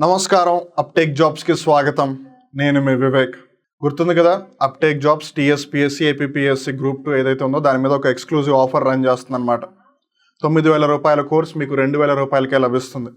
నమస్కారం అప్టేక్ జాబ్స్కి స్వాగతం. నేను మీ వివేక్. గుర్తుంది కదా, uptake jobs TSPSC APPSC group 2 ఏదైతే ఉందో దాని మీద ఒక ఎక్స్క్లూజివ్ ఆఫర్ రన్ చేస్తుంది అనమాట. 9,000 రూపాయల కోర్స్ మీకు 2,000 రూపాయలకే లభిస్తుంది.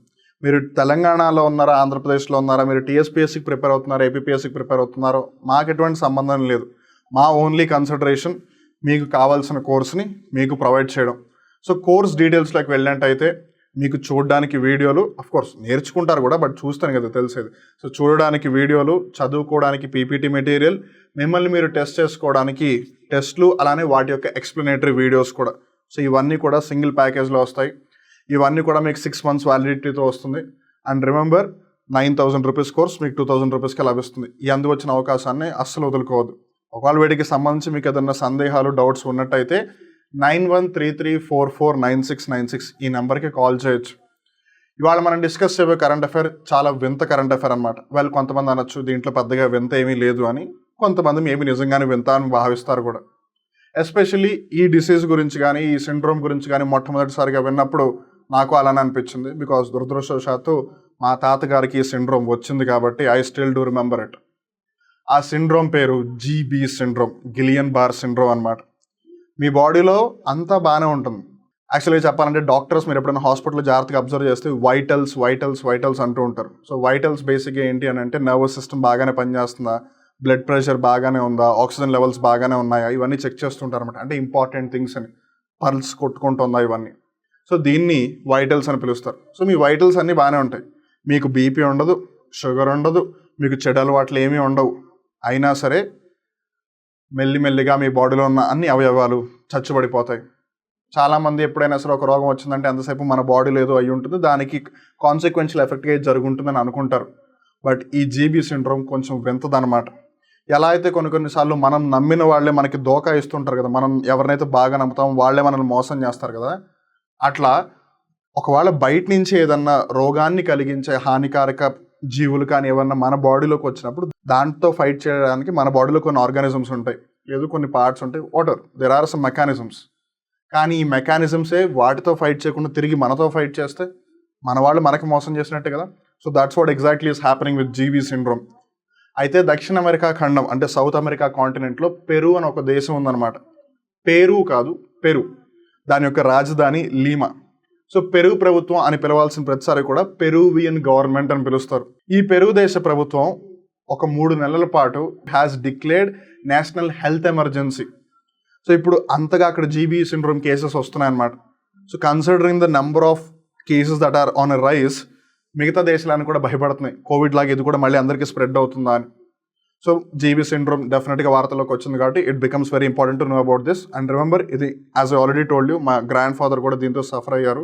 మీరు తెలంగాణలో ఉన్నారా, ఆంధ్రప్రదేశ్లో ఉన్నారా, మీరు TSPSCకి ప్రిపేర్ అవుతున్నారా, APPSCకి ప్రిపేర్ అవుతున్నారో మాకు ఎటువంటి సంబంధం లేదు. మా ఓన్లీ కన్సిడరేషన్ మీకు కావాల్సిన కోర్స్ని మీకు ప్రొవైడ్ చేయడం. సో కోర్స్ డీటెయిల్స్లోకి వెళ్ళినట్టయితే మీకు చూడడానికి వీడియోలు, కోర్స్ నేర్చుకుంటారు కూడా, బట్ చూస్తాను కదా తెలిసేది. సో చూడడానికి వీడియోలు, చదువుకోవడానికి PPT మెటీరియల్, మిమ్మల్ని మీరు టెస్ట్ చేసుకోవడానికి టెస్ట్లు, అలానే వాటి యొక్క ఎక్స్ప్లెనేటరీ వీడియోస్ కూడా. సో ఇవన్నీ కూడా సింగిల్ ప్యాకేజ్లో వస్తాయి. ఇవన్నీ కూడా మీకు 6 months వ్యాలిడిటీతో వస్తుంది. అండ్ రిమెంబర్, 9,000 రూపీస్ కోర్స్ మీకు 2,000 రూపీస్కి లభిస్తుంది. ఈ అందు వచ్చిన అవకాశాన్ని అస్సలు వదులుకోవద్దు. ఒకవేళ వీటికి సంబంధించి మీకు ఏదైనా సందేహాలు, డౌట్స్ ఉన్నట్టయితే 9133449696 ఈ నెంబర్కి కాల్ చేయొచ్చు. ఇవాళ మనం డిస్కస్ చేయబోయే కరెంట్ అఫైర్ చాలా వింత కరెంట్ అఫైర్ అనమాట. వాళ్ళు కొంతమంది అనొచ్చు దీంట్లో పెద్దగా వింత ఏమీ లేదు అని, కొంతమంది మేబీ నిజంగానే వింత అని భావిస్తారు కూడా. ఎస్పెషల్లీ ఈ డిసీజ్ గురించి కానీ, ఈ సిండ్రోమ్ గురించి కానీ మొట్టమొదటిసారిగా విన్నప్పుడు నాకు అలానే అనిపించింది. బికాస్ దురదృష్టవశాత్తు మా తాతగారికి ఈ సిండ్రోమ్ వచ్చింది కాబట్టి I still do remember it. ఆ సిండ్రోమ్ పేరు GB సిండ్రోమ్, గిలియన్-బార్ సిండ్రోమ్ అనమాట. మీ బాడీలో అంతా బాగానే ఉంటుంది. యాక్చువల్గా చెప్పాలంటే డాక్టర్స్ మీరు ఎప్పుడైనా హాస్పిటల్లో జాగ్రత్తగా అబ్జర్వ్ చేస్తే వైటల్స్ అంటూ ఉంటారు. సో వైటల్స్ బేసిక్గా ఏంటి అని అంటే నర్వస్ సిస్టమ్ బాగానే పనిచేస్తుందా, బ్లడ్ ప్రెషర్ బాగానే ఉందా, ఆక్సిజన్ లెవెల్స్ బాగానే ఉన్నాయా, ఇవన్నీ చెక్ చేస్తుంటారు అనమాట. అంటే ఇంపార్టెంట్ థింగ్స్ అని, పల్స్ కొట్టుకుంటుందా ఇవన్నీ. సో దీన్ని వైటల్స్ అని పిలుస్తారు. సో మీ వైటల్స్ అన్నీ బాగానే ఉంటాయి. మీకు BP ఉండదు, షుగర్ ఉండదు, మీకు చెడు అలవాట్లు ఏమీ ఉండవు. అయినా సరే మెల్లిమెల్లిగా మీ బాడీలో ఉన్న అన్ని అవయవాలు చచ్చుబడిపోతాయి. చాలామంది ఎప్పుడైనా సరే ఒక రోగం వచ్చిందంటే ఎంతసేపు మన బాడీలో ఏదో అయి ఉంటుంది, దానికి కాన్సిక్వెన్షియల్ ఎఫెక్ట్గా జరుగుతుందని అనుకుంటారు. బట్ ఈ GB సిండ్రోమ్ కొంచెం వింతదనమాట. ఎలా అయితే కొన్నిసార్లు మనం నమ్మిన వాళ్ళే మనకి దోకా ఇస్తుంటారు కదా, మనం ఎవరినైతే బాగా నమ్ముతాం వాళ్ళే మనల్ని మోసం చేస్తారు కదా, అట్లా ఒకవేళ బయట నుంచి ఏదన్నా రోగాన్ని కలిగించే హానికారక జీవులు కానీ ఏమన్నా మన బాడీలోకి వచ్చినప్పుడు దాంతో ఫైట్ చేయడానికి మన బాడీలో కొన్ని ఆర్గానిజమ్స్ ఉంటాయి, లేదు కొన్ని పార్ట్స్ ఉంటాయి, వాటర్ దేర్ ఆర్ సమ్ మెకానిజమ్స్. కానీ ఈ మెకానిజమ్సే వాటితో ఫైట్ చేయకుండా తిరిగి మనతో ఫైట్ చేస్తే మన వాళ్ళు మనకి మోసం చేసినట్టే కదా. So that's what exactly is happening with GB syndrome. అయితే దక్షిణ అమెరికా ఖండం అంటే సౌత్ అమెరికా కాంటినెంట్లో పెరు అని ఒక దేశం ఉందన్నమాట. పెరు కాదు, పెరు. దాని యొక్క రాజధాని లీమా. సో పెరు ప్రభుత్వం అని పిలవాల్సిన ప్రతిసారి కూడా పెరూవియన్ గవర్నమెంట్ అని పిలుస్తారు. ఈ పెరు దేశ ప్రభుత్వం ఒక 3 నెలల పాటు has declared national health emergency. So ఇప్పుడు అంతగా అక్కడ GB సిండ్రోమ్ కేసెస్ వస్తున్నాయి అన్నమాట. So considering the number of cases that are on a rise, మిగతా దేశాలను కూడా భయపడుతున్నాయి కోవిడ్ లాగా ఇది కూడా మళ్ళీ అందరికీ స్ప్రెడ్ అవుతుందా అని. సో GB సిండ్రోమ్ డెఫినెట్గా వార్తల్లోకి వచ్చింది కాబట్టి it becomes very important to know about this. And remember, ఇది as I already told you, మా గ్రాండ్ ఫాదర్ కూడా దీంతో సఫర్ అయ్యారు.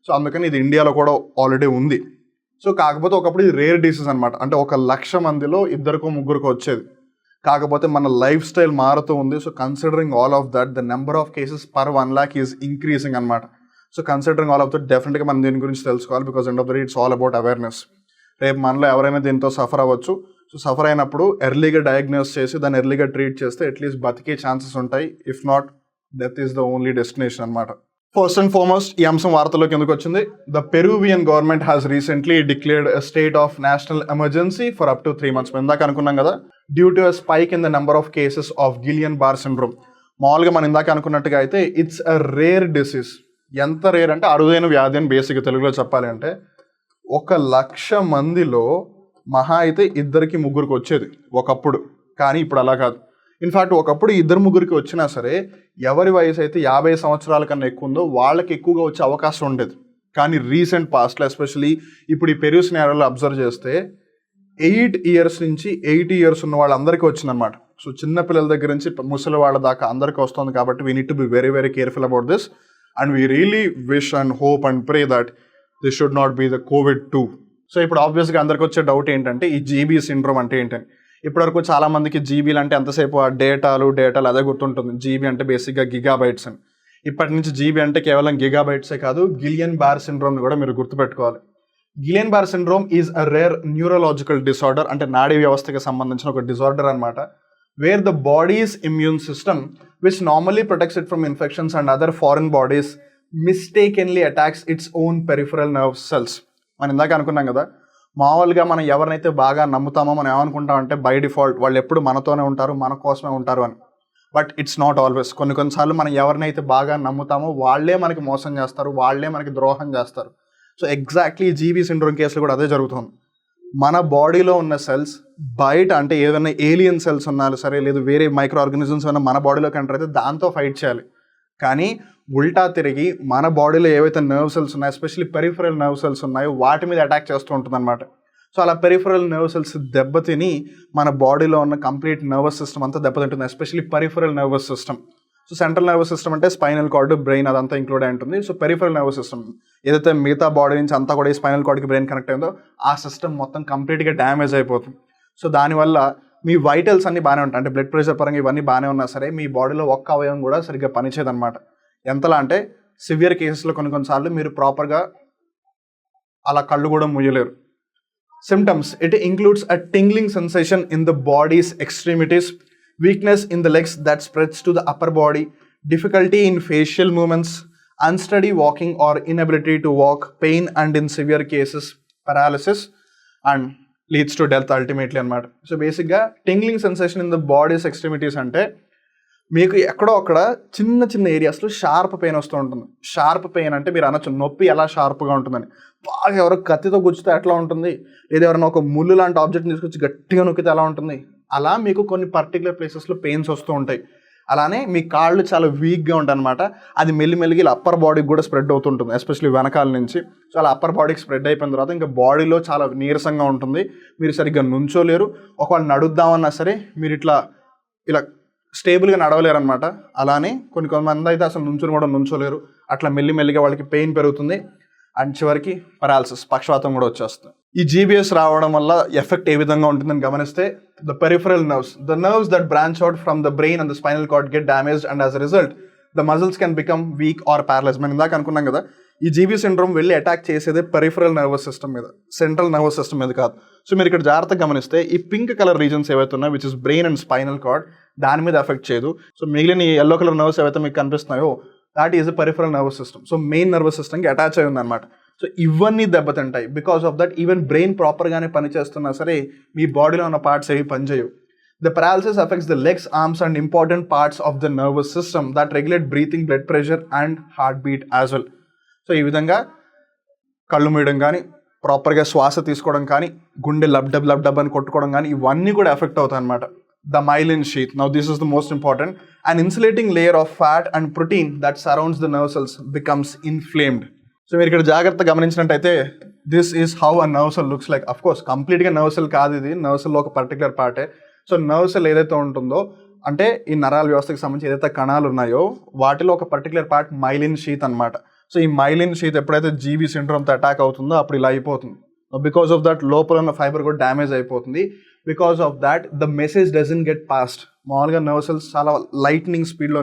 సో అందుకని ఇది ఇండియాలో కూడా ఆల్రెడీ ఉంది. సో కాకపోతే ఒకప్పుడు ఇది రేర్ డిసీజ్ అనమాట. అంటే 1,00,000 మందిలో 2-3 వచ్చేది. కాకపోతే మన లైఫ్ స్టైల్ మారుతూ ఉంది. So considering all of that, the number of cases per 1 lakh is increasing అనమాట. So considering all of that డెఫినెట్గా మనం దీని గురించి తెలుసుకోవాలి. Because end of the day it's all about awareness. రేపు మనలో ఎవరైనా దీంతో సఫర్ అవ్వచ్చు. సో సఫర్ అయినప్పుడు ఎర్లీగా డయాగ్నోస్ చేసి దాన్ని ఎర్లీగా ట్రీట్ చేస్తే అట్లీస్ట్ బతికే ఛాన్సెస్ ఉంటాయి. If not, death is the only destination అనమాట. ఫస్ట్ అండ్ ఫార్మోస్ట్ ఈ అంశం వార్తలోకి ఎందుకు వచ్చింది? The Peruvian government has recently declared a state of national emergency for up to 3 months. ఇందాక అనుకున్నాం కదా, due to a spike in the number of cases of గిలియన్-బార్ syndrome. మామూలుగా మనం ఇందాక అనుకున్నట్టుగా అయితే ఇట్స్ అ రేర్ డిసీజ్. ఎంత రేర్ అంటే అరుదైన వ్యాధి అని బేసిక్గా తెలుగులో చెప్పాలి అంటే. 1,00,000 మందిలో మహా అయితే 2-3 వచ్చేది ఒకప్పుడు, కానీ ఇప్పుడు అలా కాదు. ఇన్ఫ్యాక్ట్ ఒకప్పుడు 2-3 వచ్చినా సరే ఎవరి వయసు అయితే 50 సంవత్సరాల కన్నా ఎక్కువ ఉందో వాళ్ళకి ఎక్కువగా వచ్చే అవకాశం ఉండేది. కానీ రీసెంట్ పాస్ట్లో ఎస్పెషలీ ఇప్పుడు ఈ పెరు సినారియోలో అబ్జర్వ్ చేస్తే 8 years నుంచి 80 years ఉన్న వాళ్ళందరికీ వచ్చిందనమాట. సో చిన్నపిల్లల దగ్గర నుంచి ముసలి వాళ్ళ దాకా అందరికీ వస్తుంది. కాబట్టి we need to be very very careful about this. And we really wish and hope and pray that this should not be the COVID-2. So ఇప్పుడు ఆబ్వియస్గా అందరికి వచ్చే డౌట్ ఏంటంటే ఈ GB సిండ్రోమ్ అంటే ఏంటని. ఇప్పటివరకు చాలామందికి జీబీలు అంటే ఎంతసేపు ఆ డేటాలు అదే గుర్తుంటుంది. GB అంటే బేసిక్గా గిగాబైట్స్ అని. ఇప్పటి నుంచి GB అంటే కేవలం గిగాబైట్సే కాదు, గిలియన్-బార్ సిండ్రోమ్ని కూడా మీరు గుర్తుపెట్టుకోవాలి. Guillain Barre syndrome is a rare neurological disorder, అంటే నాడీ వ్యవస్థకి సంబంధించిన ఒక డిసార్డర్ అనమాట. Where the body's immune system which normally protects it from infections and other foreign bodies mistakenly attacks its own peripheral nerve cells. మనం ఇందాక అనుకున్నాం కదా, మామూలుగా మనం ఎవరినైతే బాగా నమ్ముతామో మనం ఏమనుకుంటామంటే బై డిఫాల్ట్ వాళ్ళు ఎప్పుడు మనతోనే ఉంటారు, మన కోసమే ఉంటారు అని. But it's not always. కొన్నిసార్లు మనం ఎవరినైతే బాగా నమ్ముతామో వాళ్ళే మనకి మోసం చేస్తారు, వాళ్ళే మనకి ద్రోహం చేస్తారు. సో ఎగ్జాక్ట్లీ జీబీ సిండ్రోమ్ కేసులో కూడా అదే జరుగుతుంది. మన బాడీలో ఉన్న సెల్స్ బయట అంటే ఏదైనా ఏలియన్ సెల్స్ ఉన్నా సరే, లేదు వేరే మైక్రో ఆర్గానిజమ్స్ ఏమైనా మన బాడీలోకి ఎంటర్ అయితే దాంతో ఫైట్ చేయాలి. కానీ ఉల్టా తిరిగి మన బాడీలో ఏవైతే నర్వ్ సెల్స్ ఉన్నాయో, ఎస్పెషల్లీ పెరిఫరల్ నర్వ్ సెల్స్ ఉన్నాయో వాటి మీద అటాక్ చేస్తూ ఉంటుంది అనమాట. సో అలా పెరిఫరల్ నర్వ్ సెల్స్ దెబ్బతిని మన బాడీలో ఉన్న కంప్లీట్ నర్వస్ సిస్టమ్ అంతా దెబ్బతింటుంది, especially peripheral nervous system. So central nervous system అంటే స్పైనల్ కార్డ్, బ్రెయిన్ అదంతా ఇంక్లూడ్ అయి ఉంటుంది. సో పెరిఫరల్ నర్వస్ సిస్టమ్ ఏదైతే మిగతా బాడీ నుంచి అంతా కూడా ఈ స్పైనల్ కార్డ్కి బ్రెయిన్ కనెక్ట్ అయిందో ఆ సిస్టమ్ మొత్తం కంప్లీట్గా డ్యామేజ్ అయిపోతుంది. సో దానివల్ల మీ వైటల్స్ అన్నీ బాగానే ఉంటాయి, అంటే బ్లడ్ ప్రెషర్ పరంగా ఇవన్నీ బాగానే ఉన్నా సరే మీ బాడీలో ఒక్క అవయవం కూడా సరిగ్గా పనిచేయదన్నమాట. ఎంతలా అంటే సివియర్ కేసెస్లో కొన్నిసార్లు మీరు ప్రాపర్గా అలా కళ్ళు కూడా ముయ్యలేరు. Symptoms: it includes a tingling sensation in the body's extremities, weakness in the legs that spreads to the upper body, difficulty in facial movements, unsteady walking or inability to walk, pain and in severe cases paralysis, and leads to death ultimately అన్నమాట. So బేసిక్గా tingling sensation in the bodies extremities అంటే మీకు ఎక్కడో అక్కడ చిన్న చిన్న ఏరియాస్లో sharp pain వస్తూ ఉంటుంది. షార్ప్ పెయిన్ అంటే మీరు అనొచ్చు నొప్పి ఎలా షార్ప్గా ఉంటుందని. బాగా ఎవరో కత్తితో గుచ్చితే ఎట్లా ఉంటుంది, లేదా ఎవరైనా ఒక ముళ్ళు లాంటి ఆబ్జెక్ట్ని తీసుకొచ్చి గట్టిగా నొక్కితే ఎలా ఉంటుంది, అలా మీకు కొన్ని పర్టికులర్ ప్లేసెస్లో పెయిన్స్ వస్తూ ఉంటాయి. అలానే మీ కాళ్ళు చాలా వీక్గా ఉంటాయి అనమాట. అది మెల్లిమెల్లిగా ఇలా అప్పర్ బాడీకి కూడా స్ప్రెడ్ అవుతుంటుంది, ఎస్పెషల్లీ వెనకాల నుంచి. సో అలా అప్పర్ బాడీకి స్ప్రెడ్ అయిపోయిన తర్వాత ఇంకా బాడీలో చాలా నీరసంగా ఉంటుంది, మీరు సరిగ్గా నుంచోలేరు. ఒకవేళ నడుద్దామన్నా సరే మీరు ఇలా స్టేబుల్గా నడవలేరు అనమాట. అలానే కొంతమంది అయితే అసలు నుంచుని కూడా నుంచోలేరు. అట్లా మెల్లిమెల్లిగా వాళ్ళకి పెయిన్ పెరుగుతుంది అండ్ చివరికి పెరాలసిస్, పక్షవాతం కూడా వచ్చేస్తుంది. ఈ జీబీఎస్ రావడం వల్ల ఎఫెక్ట్ ఏ విధంగా ఉంటుందని గమనిస్తే, the peripheral nerves, the nerves that branch out from the brain and the spinal cord get damaged and as a result the muscles can become weak or paralyse. మనం ఇందాక అనుకున్నాం కదా, ఈ జీబీ సిండ్రోమ్ వెళ్ళి attack చేసేదే peripheral nervous system మీద, central nervous system మీద కాదు. సో మీరు ఇక్కడ జాగ్రత్తగా గమనిస్తే ఈ పింక్ కలర్ రీజన్స్ ఏవైతే ఉన్నాయో which is brain and spinal cord, దాని మీద ఎఫెక్ట్ చేయదు. సో మిగిలిన ఈ ఎల్లో కలర్ నర్వ్స్ ఏవైతే మీకు కనిపిస్తున్నాయో that is the peripheral nervous system. So main nervous సిస్టమ్కి అటాచ్ అయి ఉందన్నమాట. సో ఇవన్నీ దెబ్బతింటాయి. Because of that even brain ప్రాపర్గానే పనిచేస్తున్నా సరే మీ బాడీలో ఉన్న పార్ట్స్ ఏవి పనిచేయవు. The paralysis affects the legs, arms and important parts of the nervous system that regulate breathing, blood pressure and heartbeat as well. So ఈ విధంగా కళ్ళు మూయడం కానీ, ప్రాపర్గా శ్వాస తీసుకోవడం కానీ, గుండె లబ్ డబ్ అని కొట్టుకోవడం కానీ ఇవన్నీ కూడా ఎఫెక్ట్ అవుతాయి అన్నమాట. The myelin sheath, now this is the most important, an insulating layer of fat and protein that surrounds the nerve cells becomes inflamed. So మీరు ఇక్కడ జాగ్రత్తగా గమనించినట్టయితే this is how a nerve cell looks like. Of course కంప్లీట్గా nerve cell కాదు ఇది, nerve సెల్లో ఒక particular పార్టే. So nerve cell ఏదైతే ఉంటుందో అంటే ఈ నరాల వ్యవస్థకి సంబంధించి ఏదైతే కణాలు ఉన్నాయో వాటిలో ఒక పర్టికులర్ పార్ట్ మైలిన్ షీత్ అనమాట. సో ఈ మైలిన్ షీత్ ఎప్పుడైతే జీబీ సిండ్రోమ్తో అటాక్ అవుతుందో అప్పుడు ఇలా అయిపోతుంది. బికాస్ ఆఫ్ దట్ లోపల ఉన్న ఫైబర్ కూడా డ్యామేజ్ అయిపోతుంది. Because of that the message doesn't get passed. మామూలుగా నర్వ్ సెల్స్ చాలా లైట్నింగ్ స్పీడ్లో,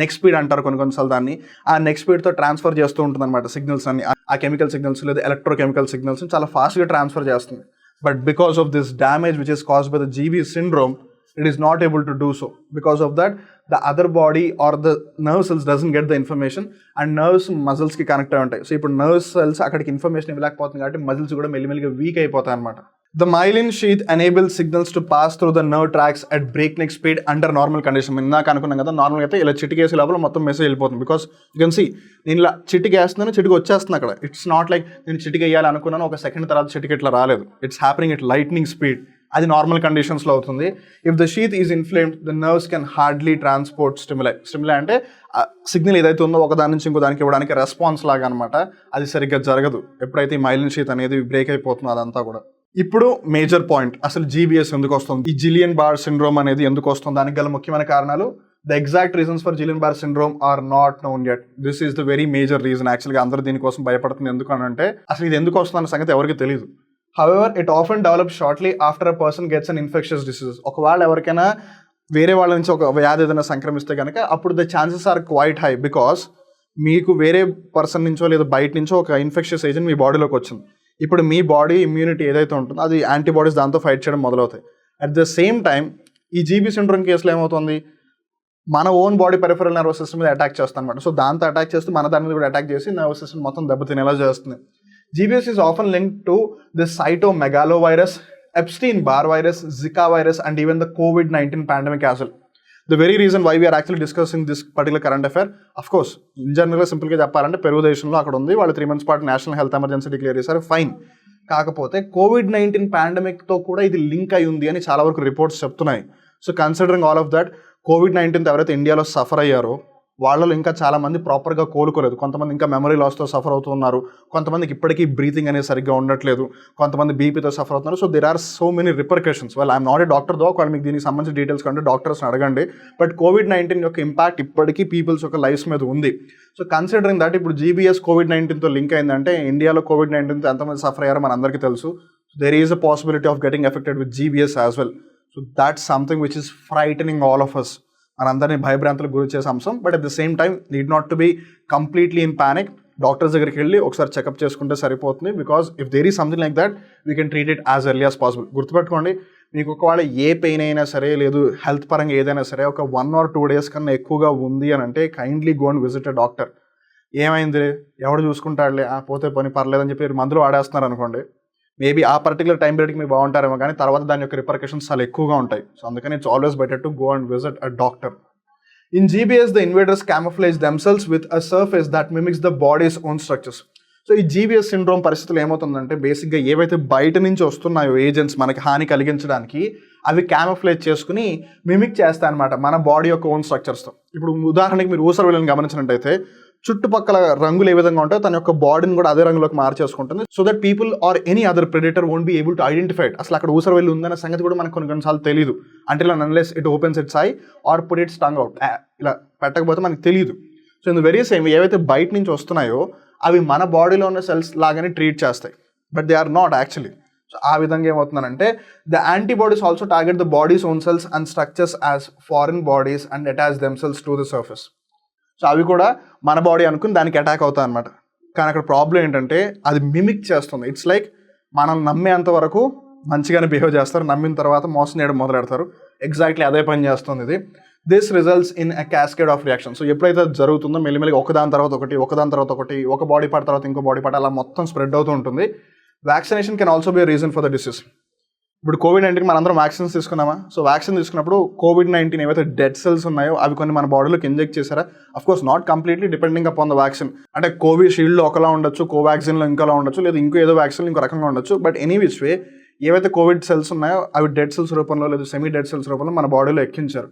నెక్ స్పీడ్ అంటారు కొన్నిసార్లు దాన్ని, ఆ నెక్ స్పీడ్తో ట్రాన్స్ఫర్ చేస్తూ ఉంటుంది అనమాట సిగ్నల్స్ అన్ని. ఆ కెమికల్ సిగ్నల్స్ లేదా ఎలక్ట్రోకెమికల్ సిగ్నల్స్ చాలా ఫాస్ట్గా ట్రాన్స్ఫర్ చేస్తుంది. But because of this damage which is caused by the GB syndrome, it is not able to do so. Because of that, the other body or the nerve cells doesn't get the information and nerves muscles ki connect ayi untayi. So ipudu nerve cells akkadiki information iవ్వలేకపోతుంది కాబట్టి muscles కూడా మెల్లిమెల్లిగా week అయిపోతాయి అన్నమాట. The myelin sheath enables signals to pass through the nerve tracts at breakneck speed under normal condition. ఇందాక అనుకున్నాం కదా, నార్మల్గా అయితే ఇలా చిటికేసే లోపల మొత్తం మెసేజ్ వెళ్ళిపోతుంది. బికాస్ యూ కెన్ సీ నేను ఇలా చిటికేస్తున్నాను, చిటికి వచ్చేస్తుంది అక్కడ. ఇట్స్ నాట్ లైక్ నేను చిటికి వేయాలి అనుకున్నాను ఒక సెకండ్ తర్వాత చిటికి ఇట్లా రాలేదు. It's happening at lightning speed. అది నార్మల్ కండిషన్స్లో అవుతుంది. If the sheath is inflamed the nerves can hardly transport stimuli. Stimuli అంటే సిగ్నల్ ఏదైతే ఉందో ఒక దాని నుంచి ఇంకో దానికి ఇవ్వడానికి రెస్పాన్స్ లాగా అనమాట. అది సరిగ్గా జరగదు ఎప్పుడైతే ఈ మైలిన్ షీత్ అనేది బ్రేక్ అయిపోతుందో అదంతా కూడా. ఇప్పుడు మేజర్ పాయింట్, అసలు జీబీఎస్ ఎందుకు వస్తుంది, ఈ గిల్లెన్-బార్ సిండ్రోమ్ అనేది ఎందుకు వస్తుంది, దానికి గల ముఖ్యమైన కారణాలు. The exact reasons for Guillain Barre syndrome are not known yet. This is the very major reason. యాక్చువల్గా అందరూ దీనికోసం భయపడుతుంది. ఎందుకు అని అంటే అసలు ఇది ఎందుకు వస్తుందన్న సంగతి ఎవరికి తెలియదు. However it often develop shortly after a person gets an infectious diseases. ఒకవేళ ఎవరికైనా వేరే వాళ్ళ నుంచి ఒక వ్యాధి ఏదైనా సంక్రమిస్తే కనుక అప్పుడు the chances are quite high. Because మీకు వేరే పర్సన్ నుంచో లేదా బయట నుంచో ఒక ఇన్ఫెక్షస్ ఏజెంట్ మీ బాడీలోకి వచ్చింది. ఇప్పుడు మీ బాడీ ఇమ్యూనిటీ ఏదైతే ఉంటుందో అది యాంటీబాడీస్ దాంతో ఫైట్ చేయడం మొదలవుతాయి. అట్ ద సేమ్ టైం ఈ జీబీ సిండ్రోమ్ కేసులో ఏమవుతుంది, మన own body peripheral nervous system మీద అటాక్ చేస్తుంది అనమాట. సో దాంతో అటాక్ చేస్తూ మన దాని మీద కూడా అటాక్ చేసి నర్వస్ సిస్టమ్ మొత్తం దెబ్బతినేలా చేస్తుంది. GBS is often linked to the cytomegalovirus, Epstein-Barr virus, Zika virus, and even the COVID-19 pandemic as well. The very reason why we are actually discussing this particular current affair, of course, in general, సింపుల్గా చెప్పాలంటే పెరుగు దేశంలో అక్కడ ఉంది, వాళ్ళు 3 months పాటు national health emergency declare చేశారు, fine. కాకపోతే COVID-19 పాండమిక్తో కూడా ఇది లింక్ అయి ఉంది అని చాలా వరకు రిపోర్ట్స్ చెప్తున్నాయి. So considering all of that, COVID-19 ఎవరైతే ఇండియాలో సఫర్ అయ్యారో వాళ్ళలో ఇంకా చాలా మంది ప్రాపర్గా కోలుకోలేదు. కొంతమంది ఇంకా మెమరీ లాస్తో సఫర్ అవుతున్నారు, కొంతమందికి ఇప్పటికీ బ్రీతింగ్ అనేది సరిగ్గా ఉండట్లేదు, కొంతమంది బీపీతో సఫర్ అవుతున్నారు. So there are so many repercussions. Well, I'm not a doctor though, వాళ్ళు మీకు దీనికి సంబంధించిన డీటెయిల్స్ కంటే డాక్టర్స్ని అడగండి. బట్ COVID-19 యొక్క ఇంపాక్ట్ ఇప్పటికీ పీపుల్స్ యొక్క లైఫ్స్ మీద ఉంది. సో కన్సిడరింగ్ దట్, ఇప్పుడు GBS COVID-19తో లింక్ అయిందంటే ఇండియాలో COVID-19తో ఎంతమంది సఫర్ అయ్యారో మన అందరికీ తెలుసు. There is a possibility of getting affected with GBS as well. So that's something which is frightening all of us. మనందరినీ భయభ్రాంతులకు గురి చేసే అంశం. But at the same time need not to be completely in panic. Doctors దగ్గరికి వెళ్ళి ఒకసారి checkup చేసుకుంటే సరిపోతుంది. Because if there is something like that, we can treat it as early as possible. గుర్తుపెట్టుకోండి, మీకు ఒకవేళ ఏ పెయిన్ అయినా సరే, లేదు హెల్త్ పరంగా ఏదైనా సరే, ఒక 1 or 2 days కన్నా ఎక్కువగా ఉంది అని అంటే kindly go and visit a doctor. ఏమైంది, ఎవడు చూసుకుంటాడులే, పోతే పని పర్లేదని చెప్పి మందులు వాడేస్తున్నారు అనుకోండి, మేబీ ఆ పర్టికులర్ టైం పీరియడ్కి మీరు బాగుంటారేమో, కానీ తర్వాత దాని యొక్క రిపర్కషన్స్ చాలా ఎక్కువగా ఉంటాయి. సో అందుకని it's always better to go and visit a doctor. In GBS, the invaders camouflage themselves with a surface that mimics the body's own structures. So ఈ GBS సిండ్రోమ్ పరిస్థితులు ఏమవుతుందంటే, బేసిక్గా ఏవైతే బయట నుంచి వస్తున్నాయో ఏజెంట్స్ మనకి హాని కలిగించడానికి, అవి క్యామోఫ్లేజ్ చేసుకుని మిమిక్ చేస్తాయి అనమాట మన బాడీ యొక్క ఓన్ స్ట్రక్చర్స్తో. ఇప్పుడు ఉదాహరణకి మీరు ఊసర వెళ్ళని గమనించినట్టయితే, చుట్టుపక్కల రంగులు ఏ విధంగా ఉంటాయో తన యొక్క బాడీని కూడా అదే రంగులోకి మార్చేసుకుంటుంది. So that people are any other predator won't be able to identify it. అసలు అక్కడ ఊసర వెళ్ళి ఉందనే సంగతి కూడా మనకు కొన్నిసార్లు తెలియదు. Until and unless it opens its eye or put its tongue out. ఇలా పెట్టకపోతే మనకు తెలియదు. So in the very same, ఏవైతే బయట నుంచి వస్తున్నాయో అవి మన బాడీలో ఉన్న సెల్స్ లాగానే ట్రీట్ చేస్తాయి, but they are not actually. So ఆ విధంగా ఏమవుతుందంటే, the antibodies also target the body's own cells and structures as foreign bodies and attach themselves to the surface. So అవి కూడా మన బాడీ అనుకుని దానికి అటాక్ అవుతాయి అనమాట. కానీ అక్కడ ప్రాబ్లం ఏంటంటే, అది మిమిక్ చేస్తుంది. ఇట్స్ లైక్ మనం నమ్మేంత వరకు మంచిగానే బిహేవ్ చేస్తారు, నమ్మిన తర్వాత మోసం చేయడం మొదలెడతారు. ఎగ్జాక్ట్లీ అదే పని చేస్తుంది ఇది. This results in a cascade of reaction. So ఎప్పుడైతే జరుగుతుందో మెల్లిమెల్లిగా ఒకదాని తర్వాత ఒకటి, ఒక బాడీ పార్ట్ తర్వాత ఇంకో బాడీ పార్ట్ అలా మొత్తం స్ప్రెడ్ అవుతూ ఉంటుంది. Vaccination can also be reason for the disease. ఇప్పుడు COVID-19 మనందరం వ్యాక్సిన్స్ తీసుకున్నామా? సో వ్యాక్సిన్ తీసుకున్నప్పుడు COVID-19 ఏవైతే డెడ్ సెల్స్ ఉన్నాయో అవి కొన్ని మన బాడీలోకి ఇంజెక్ట్ చేశారా? Of course not completely, depending upon the vaccine. అంటే కోవిషీల్డ్లో ఒకలా ఉండొచ్చు, కోవాక్సిన్లో ఇంకోలా ఉండొచ్చు, లేదా ఇంకో ఏదో వ్యాక్సిన్లో ఇంకో రకంగా ఉండొచ్చు. బట్ ఎనీ విచ్ వే, ఏవైతే కోవిడ్ సెల్స్ ఉన్నాయో అవి డెడ్ సెల్స్ రూపంలో లేదా సెమీ డెడ్ సెల్స్ రూపంలో మన బాడీలో ఎక్కించారు.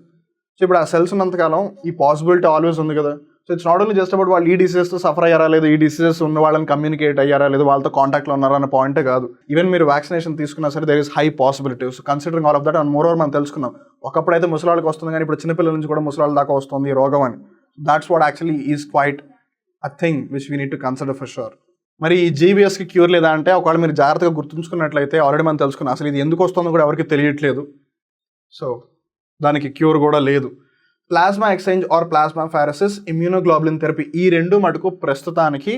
సో ఇప్పుడు ఆ సెల్స్ ఉన్నంతకాలం ఈ పాసిబిలిటీ ఆల్వేస్ ఉంది కదా. So it's not only just about వాళ్ళు ఈ డిసీజెస్తో సఫర్ అయ్యారా, లేదు ఈ డిసీజెస్ ఉన్న వాళ్ళని కమ్యూనికేట్ అయ్యారా, లేదు వాళ్ళతో కాంటాక్ట్లో ఉన్నారా అన్న పాయింటే కాదు. ఈవెన్ మీరు వ్యాక్సినేషన్ తీసుకున్నా సరే there is high possibility. So considering all of that and moreover మనం తెలుసుకున్నాం, ఒకప్పుడైతే ముసలాళ్ళకి వస్తుంది, కానీ ఇప్పుడు చిన్నపిల్లల నుంచి కూడా ముసలాళ్ళ దాకా వస్తుంది ఈ రోగం అని. That's what actually is quite a thing which we need to consider for sure. మరి ఈ GBSకి క్యూర్ లేదా అంటే, ఒకవేళ మీరు జాగ్రత్తగా గుర్తుంచుకున్నట్లయితే ఆల్రెడీ మనం తెలుసుకున్నాం, అసలు ఇది ఎందుకు వస్తుందో కూడా ఎవరికి తెలియట్లేదు. సో దానికి క్యూర్ కూడా లేదు. Plasma exchange or plasmapheresis, immunoglobulin therapy, ఈ రెండు మటుకు ప్రస్తుతానికి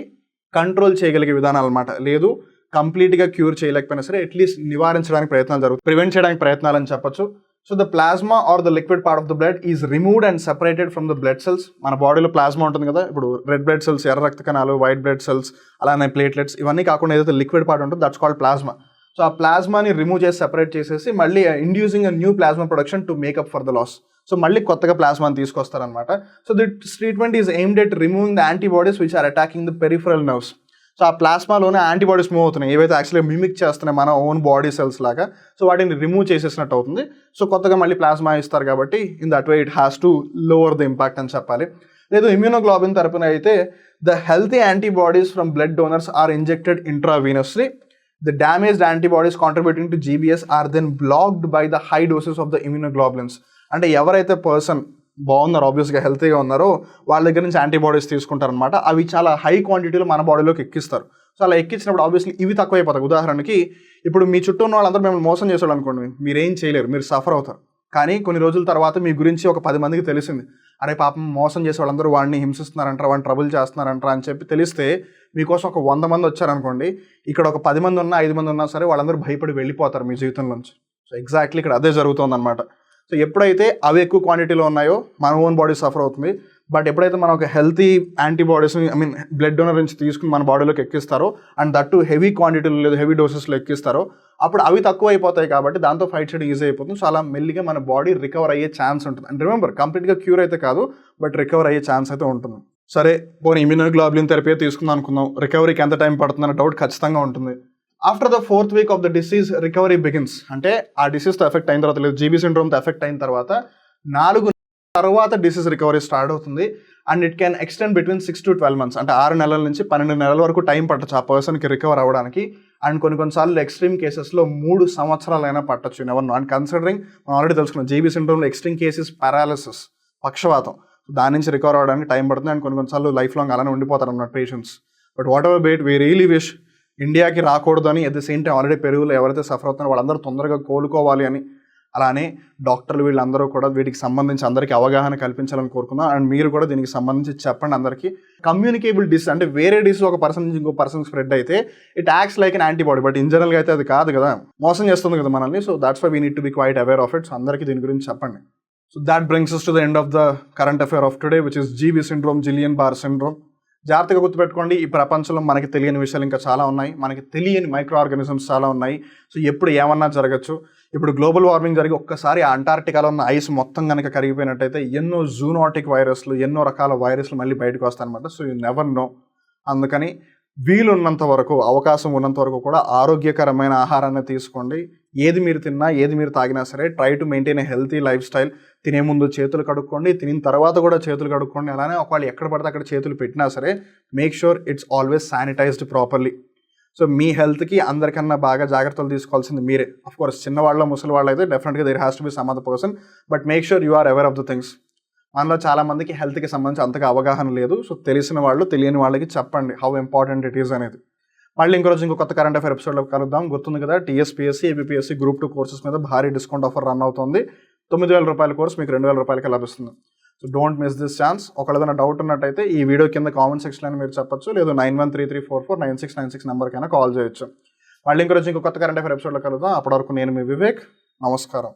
కంట్రోల్ చేయగలిగే విధానాలు అనమాట. లేదు కంప్లీట్గా క్యూర్ చేయలేకపోయినా సరే అట్లీస్ట్ నివారించడానికి ప్రయత్నాలు జరుగుతాయి, ప్రివెంట్ చేయడానికి ప్రయత్నాలు అని చెప్పొచ్చు. So the plasma are the liquid part of the blood is removed and separated from the blood cells. మన బాడీలో ప్లాస్మా ఉంటుంది కదా, ఇప్పుడు రెడ్ బ్లడ్ సెల్స్, ఎర్ర రక్త కణాలు, వైట్ బ్లడ్ సెల్స్, అలానే ప్లేట్లెట్స్, ఇవన్నీ కాకుండా ఏదైతే లిక్విడ్ పార్ట్ ఉంటుందో దట్స్ కాల్డ్ ప్లాస్మా. సో ఆ ప్లాస్మాని రిమూవ్ చేసి సెపరేట్ చేసేసి మళ్ళీ inducing a new plasma production to make up for the loss. So మళ్ళీ కొత్తగా ప్లాస్మాని తీసుకొస్తారనమాట. So this treatment is aimed at removing the antibodies which are attacking the peripheral nerves. So ఆ ప్లాస్మాలోనే యాంటీబాడీస్ మూవ్ అవుతున్నాయి, ఏవైతే యాక్చువల్గా మిమిక్ చేస్తున్నాయి మన ఓన్ బాడీ సెల్స్ లాగా. సో వాటిని రిమూవ్ చేసేసినట్టు అవుతుంది. సో కొత్తగా మళ్ళీ ప్లాస్మా ఇస్తారు కాబట్టి in that way it has to lower the impact అని చెప్పాలి. లేదు ఇమ్యూనోగ్లోబిన్ తరపున అయితే the healthy antibodies from blood donors are injected intravenously. The damaged antibodies contributing to GBS are then blocked by the high doses of the immunoglobulins. అంటే ఎవరైతే person బాగున్నారో, ఆబ్వియస్గా హెల్తీగా ఉన్నారో, వాళ్ళ దగ్గర నుంచి యాంటీబాడీస్ తీసుకుంటారనమాట. అవి చాలా హై క్వాంటిటీలో మన బాడీలోకి ఎక్కిస్తారు. సో అలా ఎక్కించినప్పుడు ఆబ్వియస్లీ ఇవి తక్కువైపోతాయి. ఉదాహరణకి ఇప్పుడు మీ చుట్టూ ఉన్న వాళ్ళందరూ మిమ్మల్ని మోసం చేసేవాళ్ళు అనుకోండి, మీరేం చేయలేరు, మీరు సఫర్ అవుతారు. కానీ కొన్ని రోజుల తర్వాత మీ గురించి ఒక 10 మందికి తెలిసింది, అరే పాపం మోసం చేసే వాళ్ళందరూ వాడిని హింసిస్తున్నారంటారా, వాడిని ట్రబుల్ చేస్తున్నారంటారా అని చెప్పి తెలిస్తే మీకోసం ఒక 100 మంది వచ్చారనుకోండి, ఇక్కడ ఒక 10 మంది ఉన్నా 5 మంది ఉన్నా సరే వాళ్ళందరూ భయపడి వెళ్ళిపోతారు మీ జీవితంలోంచి. సో ఎగ్జాక్ట్లీ ఇక్కడ అదే జరుగుతుంది అనమాట. సో ఎప్పుడైతే అవి ఎక్కువ క్వాంటిటీలో ఉన్నాయో మన ఓన్ బాడీ సఫర్ అవుతుంది, బట్ ఎప్పుడైతే మనం ఒక హెల్తీ యాంటీబాడీస్ని బ్లడ్ డోనర్ నుంచి తీసుకుని మన బాడీలోకి ఎక్కిస్తారో అండ్ దట్టు హెవీ క్వాంటిటీలో లేదు హెవీ డోసెస్లో ఎక్కిస్తారో అప్పుడు అవి తక్కువ అయిపోతాయి కాబట్టి దాంతో ఫైట్ చేయడం ఈజీ అయిపోతుంది. సో అలా మెల్లిగా మన బాడీ రికవర్ అయ్యే ఛాన్స్ ఉంటుంది. అండ్ రిమెంబర్, కంప్లీట్గా క్యూర్ అయితే కాదు, బట్ రికవర్ అయ్యే ఛాన్స్ అయితే ఉంటుంది. సరే, పోనీ ఇమ్యూనోగ్లోబులిన్ థెరపీ తీసుకుందాం అనుకుందాం, రికవరీకి ఎంత టైం పడుతుందన్న డౌట్ ఖచ్చితంగా ఉంటుంది. After the 4th week of the disease recovery begins. అంటే ఆ డిసీజ్తో ఎఫెక్ట్ అయిన తర్వాత, లేదు జీబీ సిండ్రోమ్తో ఎఫెక్ట్ అయిన తర్వాత 4 తర్వాత డిసీజ్ రికవరీ స్టార్ట్ అవుతుంది. And it can extend between 6 to 12 months. అంటే 6 నెలల నుంచి 12 నెలల వరకు టైం పట్టచ్చు ఆ పర్సన్కి రికవర్ అవ్వడానికి. అండ్ కొన్నిసార్లు ఎక్స్ట్రీమ్ కేసెస్లో 3 సంవత్సరాలైనా పట్టచ్చు. ఎవరు అండ్ కన్సిడరింగ్ మనం ఆల్రెడీ తెలుసుకున్నాం, జీబీ సిండ్రోమ్లో ఎక్స్ట్రీమ్ కేసెస్ పారాలిసిస్, పక్షవాతం, దాని నుంచి రికవర్ అవ్వడానికి టైం పడుతుంది. అండ్ కొన్నిసార్లు లైఫ్ లాంగ్ అలానే ఉండిపోతారు అన్నమాట patients. But what ever bait, we really wish ఇండియాకి రాకూడదని, at the same time already పెరుగులో ఎవరైతే సఫర్ అవుతున్నారో వాళ్ళందరూ తొందరగా కోలుకోవాలి అని, అలానే డాక్టర్లు వీళ్ళందరూ కూడా వీటికి సంబంధించి అందరికీ అవగాహన కల్పించాలని కోరుకుందాం. అండ్ మీరు కూడా దీనికి సంబంధించి చెప్పండి అందరికీ. కమ్యూనికేబుల్ డిసీజ్ అంటే వేరే డిసీజ్ ఒక పర్సన్ నుంచి ఇంకో పర్సన్ స్ప్రెడ్ అయితే it acts like an antibody, but in జనరల్గా అయితే అది కాదు కదా, మోసం చేస్తుంది కదా మనల్ని. So that's why we need to be quite aware of it. So అందరికీ దీని గురించి చెప్పండి. So that brings us to the end of the current affair of today, which is GB syndrome, guillain-barre syndrome. జాగ్రత్తగా గుర్తుపెట్టుకోండి, ఈ ప్రపంచంలో మనకి తెలియని విషయాలు ఇంకా చాలా ఉన్నాయి, మనకి తెలియని మైక్రో ఆర్గానిజమ్స్ చాలా ఉన్నాయి. సో ఎప్పుడు ఏమన్నా జరగచ్చు. ఇప్పుడు గ్లోబల్ వార్మింగ్ జరిగి ఒక్కసారి అంటార్టికాలో ఉన్న ఐస్ మొత్తం కనుక కరిగిపోయినట్టయితే ఎన్నో జూనోటిక్ వైరస్లు, ఎన్నో రకాల వైరస్లు మళ్ళీ బయటకు వస్తాయన్నమాట. So you never know. అందుకని వీలున్నంత వరకు, అవకాశం ఉన్నంత వరకు కూడా ఆరోగ్యకరమైన ఆహారాన్ని తీసుకోండి. ఏది మీరు తిన్నా, ఏది మీరు తాగినా సరే try to maintain a healthy life style. తినే ముందు చేతులు కడుక్కోండి, తినిన తర్వాత కూడా చేతులు కడుక్కోండి. అలానే ఒకవేళ ఎక్కడ పడితే అక్కడ చేతులు పెట్టినా సరే make sure it's always sanitised properly. So మీ హెల్త్కి అందరికన్నా బాగా జాగ్రత్తలు తీసుకోవాల్సింది మీరే. అఫ్కోర్స్ చిన్నవాళ్ళ ముసలి వాళ్ళు అయితే డెఫినెట్గా there has to be some other person, but make sure you are aware of the things. మనలో చాలామందికి హెల్త్కి సంబంధించి అంతగా అవగాహన లేదు. సో తెలిసిన వాళ్ళు తెలియని వాళ్ళకి చెప్పండి హౌ ఇంపార్టెంట్ ఇట్ ఈస్ అనేది. మళ్ళీ ఇంకో కొత్త కరెంట్ అఫేర్ ఎపిసోడ్లో కలుద్దాం. గుర్తుంది కదా, TSPSC, APPSC Group 2 కోర్సెస్ మీద భారీ డిస్కౌంట్ ఆఫర్ రన్ అవుతుంది. 9,000 రూపాయల కోర్స్ మీకు 2,000 రూపాయలకి లభిస్తుంది. So don't miss this chance. ఒకవేళ ఏదైనా డౌట్ ఉన్నట్టయితే ఈ వీడియో కింద కామెంట్ సెక్షన్లో మీరు చెప్పొచ్చు, లేదు 9133449696 నెంబర్కైనా కాల్ చేయొచ్చు. మళ్ళీ ఇంకో కొత్త కరెంట్ అఫేర్ ఎపిసోడ్లో కలుద్దాం. అప్పటి వరకు నేను మీ వివేక్. నమస్కారం.